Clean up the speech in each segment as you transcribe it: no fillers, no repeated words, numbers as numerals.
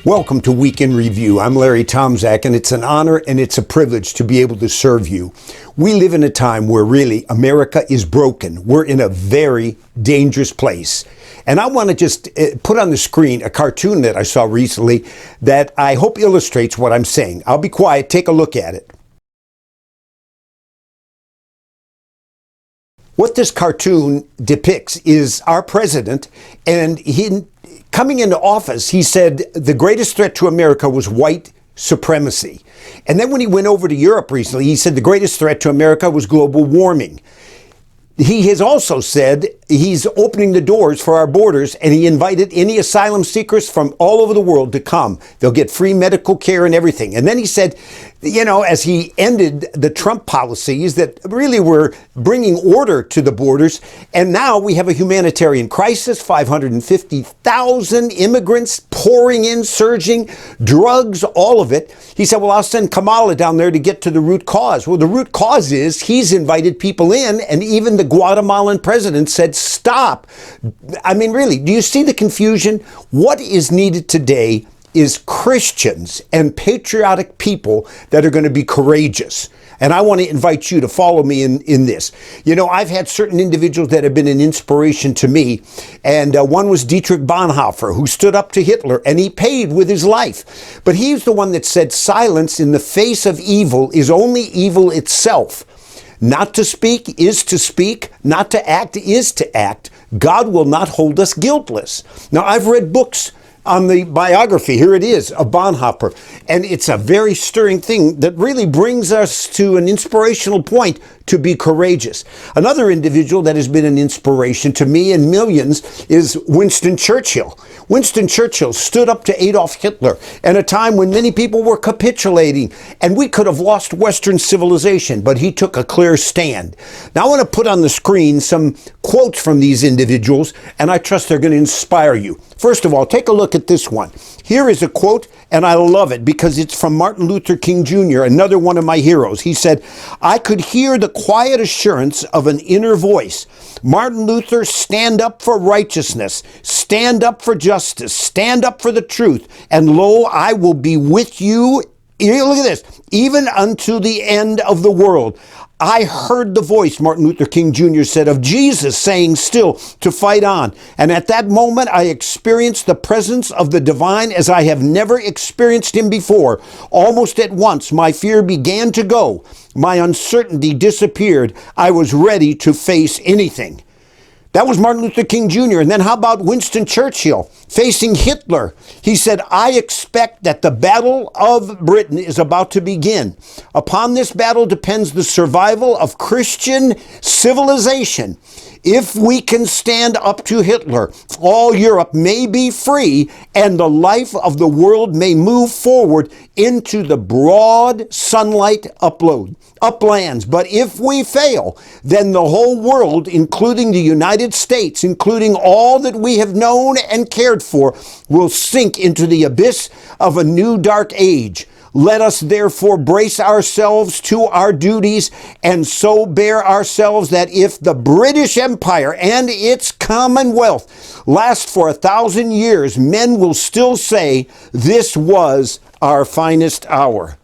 Welcome to Week in Review. I'm Larry Tomczak, and it's an honor and it's a privilege to be able to serve you. We live in a time where really America is broken. We're in a very dangerous place. And I want to just put on the screen a cartoon that I saw recently that I hope illustrates what I'm saying. I'll be quiet. Take a look at it. What this cartoon depicts is our president, and coming into office, he said the greatest threat to America was white supremacy. And then when he went over to Europe recently, he said the greatest threat to America was global warming. He has also said he's opening the doors for our borders, and he invited any asylum seekers from all over the world to come. They'll get free medical care and everything. And then he said, you know, as he ended the Trump policies that really were bringing order to the borders, and now we have a humanitarian crisis, 550,000 immigrants pouring in, surging, drugs, all of it. He said, well, I'll send Kamala down there to get to the root cause. Well, the root cause is he's invited people in, and even the Guatemalan president said, stop. I mean, really, do you see the confusion? What is needed today is Christians and patriotic people that are going to be courageous. And I want to invite you to follow me in this. You know, I've had certain individuals that have been an inspiration to me. And one was Dietrich Bonhoeffer, who stood up to Hitler, and he paid with his life. But he's the one that said silence in the face of evil is only evil itself. Not to speak is to speak. Not to act is to act. God will not hold us guiltless. Now, I've read books on the biography, here it is, of Bonhoeffer. And it's a very stirring thing that really brings us to an inspirational point to be courageous. Another individual that has been an inspiration to me and millions is Winston Churchill. Winston Churchill stood up to Adolf Hitler at a time when many people were capitulating, and we could have lost Western civilization, but he took a clear stand. Now I want to put on the screen some quotes from these individuals, and I trust they're going to inspire you. First of all, take a look at this one. Here is a quote, and I love it because it's from Martin Luther King Jr., another one of my heroes. He said, I could hear the quiet assurance of an inner voice. Martin Luther, stand up for righteousness, stand up for justice, stand up for the truth, and lo, I will be with you. Look at this, even unto the end of the world. I heard the voice, Martin Luther King Jr. said, of Jesus saying still to fight on. And at that moment, I experienced the presence of the divine as I have never experienced him before. Almost at once, my fear began to go. My uncertainty disappeared. I was ready to face anything. That was Martin Luther King Jr. And then how about Winston Churchill facing Hitler? He said, I expect that the battle of Britain is about to begin. Upon this battle depends the survival of Christian civilization. If we can stand up to Hitler, all Europe may be free and the life of the world may move forward into the broad sunlight uplands. But if we fail, then the whole world, including the United States, including all that we have known and cared for, will sink into the abyss of a new dark age. Let us therefore brace ourselves to our duties and so bear ourselves that if the British Empire and its Commonwealth last for 1,000 years, men will still say this was our finest hour.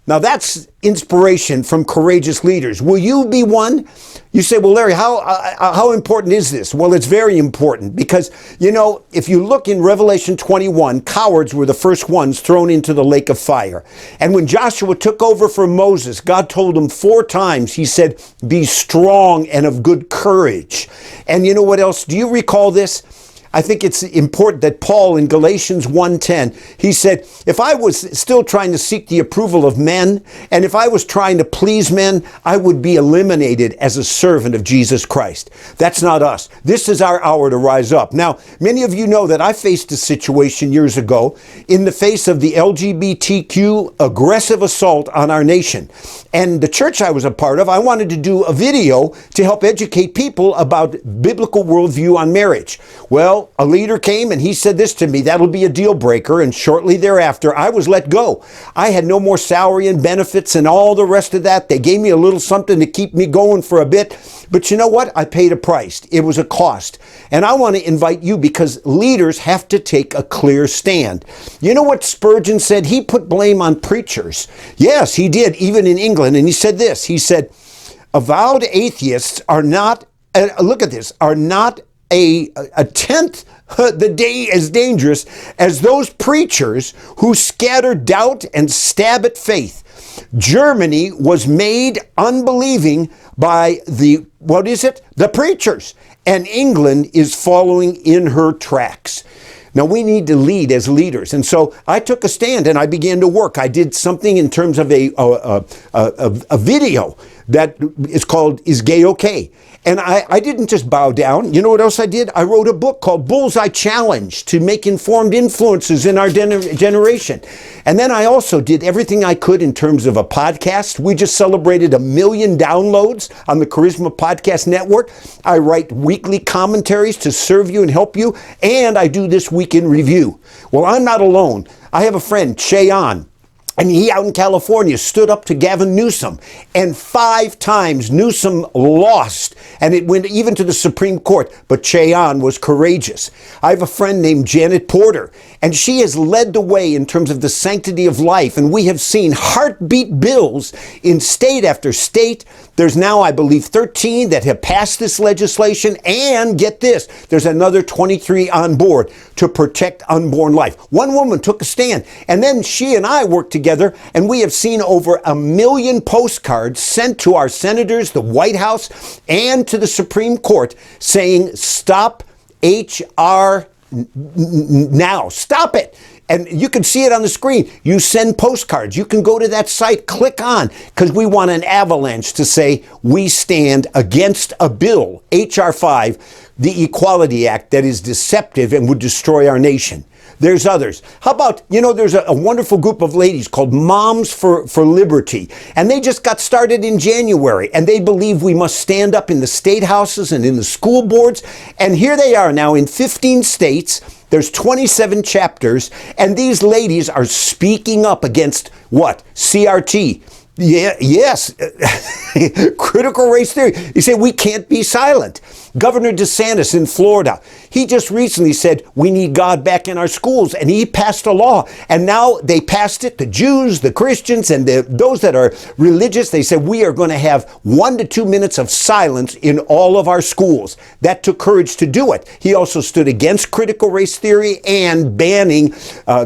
Now that's inspiration from courageous leaders. Will you be one? You say, well, Larry, how important is this? Well, it's very important because, you know, if you look in Revelation 21, cowards were the first ones thrown into the lake of fire. And when Joshua took over from Moses, God told him 4 times, he said, be strong and of good courage. And you know what else? Do you recall this? I think it's important that Paul in Galatians 1:10, he said, if I was still trying to seek the approval of men, and if I was trying to please men, I would be eliminated as a servant of Jesus Christ. That's not us. This is our hour to rise up. Now, many of you know that I faced a situation years ago in the face of the LGBTQ aggressive assault on our nation. And the church I was a part of, I wanted to do a video to help educate people about biblical worldview on marriage. Well, Well, a leader came and he said this to me, that'll be a deal breaker. And shortly thereafter, I was let go. I had no more salary and benefits and all the rest of that. They gave me a little something to keep me going for a bit. But you know what? I paid a price. It was a cost. And I want to invite you, because leaders have to take a clear stand. You know what Spurgeon said? He put blame on preachers. Yes, he did, even in England. And he said this. He said, avowed atheists are not, look at this, are not a tenth the day as dangerous as those preachers who scatter doubt and stab at faith. Germany was made unbelieving by the preachers, and England is following in her tracks. Now, we need to lead as leaders. And so I took a stand and I began to work. I did something in terms of a video that is called Is Gay Okay? And I didn't just bow down. You know what else I did? I wrote a book called Bullseye Challenge to make informed influences in our generation. And then I also did everything I could in terms of a podcast. We just celebrated 1 million downloads on the Charisma Podcast Network. I write weekly commentaries to serve you and help you. And I do this week in review. Well, I'm not alone. I have a friend, Cheyan. And he, out in California, stood up to Gavin Newsom. And 5 times Newsom lost. And it went even to the Supreme Court. But Cheyan was courageous. I have a friend named Janet Porter. And she has led the way in terms of the sanctity of life. And we have seen heartbeat bills in state after state. There's now, I believe, 13 that have passed this legislation. And get this, there's another 23 on board to protect unborn life. One woman took a stand. And then she and I worked together. And we have seen over 1 million postcards sent to our senators, the White House, and to the Supreme Court saying, stop HR now. Stop it. And you can see it on the screen. You send postcards. You can go to that site, click on, because we want an avalanche to say we stand against a bill, H.R. 5, the Equality Act, that is deceptive and would destroy our nation. There's others. How about, there's a wonderful group of ladies called Moms for Liberty. And they just got started in January. And they believe we must stand up in the state houses and in the school boards. And here they are now in 15 states. There's 27 chapters. And these ladies are speaking up against what? CRT. Yeah, yes, critical race theory. You say we can't be silent. Governor DeSantis in Florida, he just recently said we need God back in our schools, and he passed a law. And now they passed it, the Jews, the Christians, and those that are religious, they said we are going to have 1 to 2 minutes of silence in all of our schools. That took courage to do it. He also stood against critical race theory and banning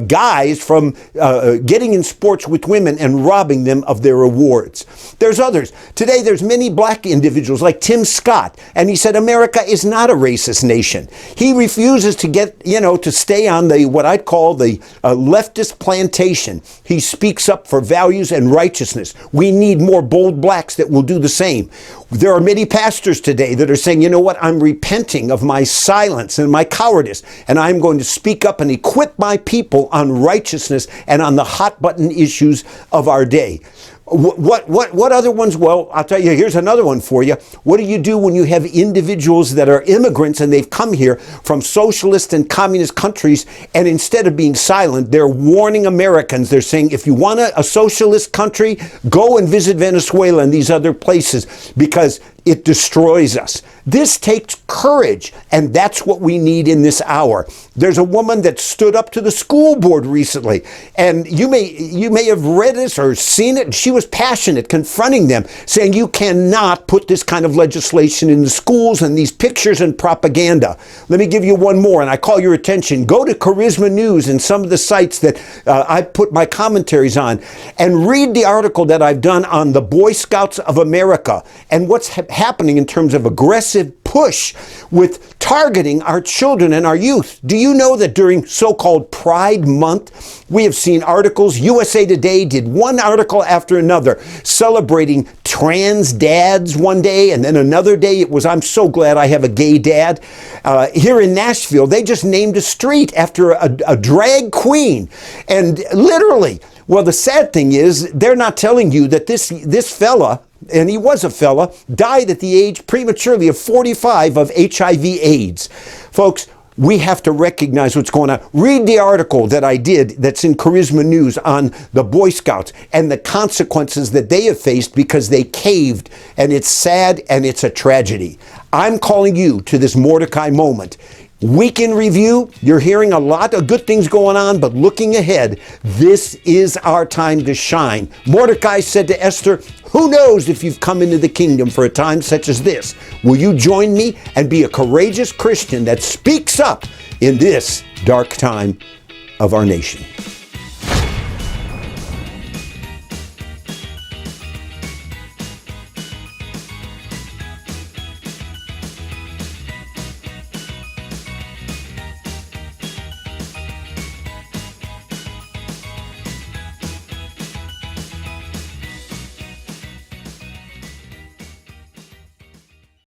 guys from getting in sports with women and robbing them of their awards. There's others. Today there's many black individuals like Tim Scott, and he said America is not a racist nation. He refuses to get, to stay on what I'd call the leftist plantation. He speaks up for values and righteousness. We need more bold blacks that will do the same. There are many pastors today that are saying, you know what, I'm repenting of my silence and my cowardice, and I'm going to speak up and equip my people on righteousness and on the hot button issues of our day. What other ones? Well, I'll tell you, here's another one for you. What do you do when you have individuals that are immigrants and they've come here from socialist and communist countries, and instead of being silent, they're warning Americans. They're saying, if you want a socialist country, go and visit Venezuela and these other places, because it destroys us. This takes courage, and that's what we need in this hour. There's a woman that stood up to the school board recently, and you may have read this or seen it. She was passionate, confronting them, saying you cannot put this kind of legislation in the schools and these pictures and propaganda. Let me give you one more, and I call your attention. Go to Charisma News and some of the sites that I put my commentaries on, and read the article that I've done on the Boy Scouts of America and what's happening in terms of aggressive push with targeting our children and our youth. Do you know that during so-called Pride Month, we have seen articles? USA Today did one article after another celebrating trans dads one day, and then another day it was, I'm so glad I have a gay dad. Here in Nashville, they just named a street after a drag queen. And literally, well, the sad thing is they're not telling you that this fella, and he was a fella, died at the age prematurely of 45 of HIV/AIDS. Folks, We have to recognize what's going on. Read the article that I did that's in Charisma News on the Boy Scouts and the consequences that they have faced because they caved, and it's sad and it's a tragedy. I'm calling you to this Mordecai moment. Week in review, you're hearing a lot of good things going on, but looking ahead, this is our time to shine. Mordecai said to Esther, who knows if you've come into the kingdom for a time such as this? Will you join me and be a courageous Christian that speaks up in this dark time of our nation?